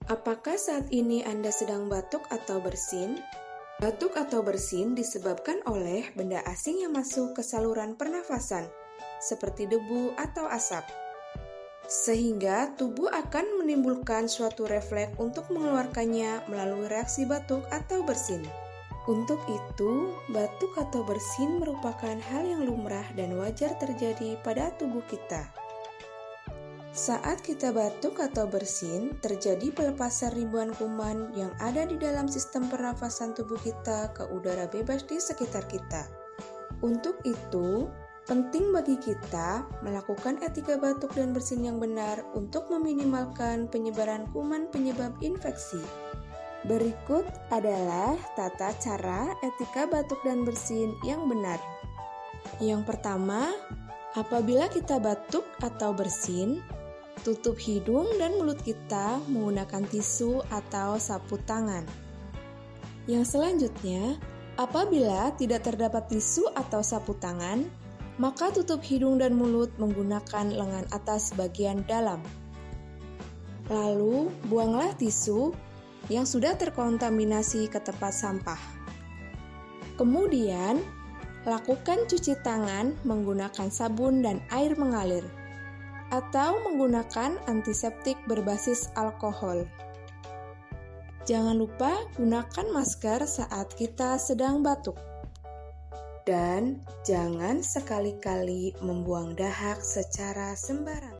Apakah saat ini Anda sedang batuk atau bersin? Batuk atau bersin disebabkan oleh benda asing yang masuk ke saluran pernafasan, seperti debu atau asap. Sehingga tubuh akan menimbulkan suatu refleks untuk mengeluarkannya melalui reaksi batuk atau bersin. Untuk itu, batuk atau bersin merupakan hal yang lumrah dan wajar terjadi pada tubuh kita. Saat kita batuk atau bersin, terjadi pelepasan ribuan kuman yang ada di dalam sistem pernafasan tubuh kita ke udara bebas di sekitar kita. Untuk itu, penting bagi kita melakukan etika batuk dan bersin yang benar untuk meminimalkan penyebaran kuman penyebab infeksi. Berikut adalah tata cara etika batuk dan bersin yang benar. Yang pertama, apabila kita batuk atau bersin, tutup hidung dan mulut kita menggunakan tisu atau sapu tangan. Yang selanjutnya, apabila tidak terdapat tisu atau sapu tangan, maka tutup hidung dan mulut menggunakan lengan atas bagian dalam. Lalu, buanglah tisu yang sudah terkontaminasi ke tempat sampah. Kemudian, lakukan cuci tangan menggunakan sabun dan air mengalir, atau menggunakan antiseptik berbasis alkohol. Jangan lupa gunakan masker saat kita sedang batuk. Dan jangan sekali-kali membuang dahak secara sembarangan.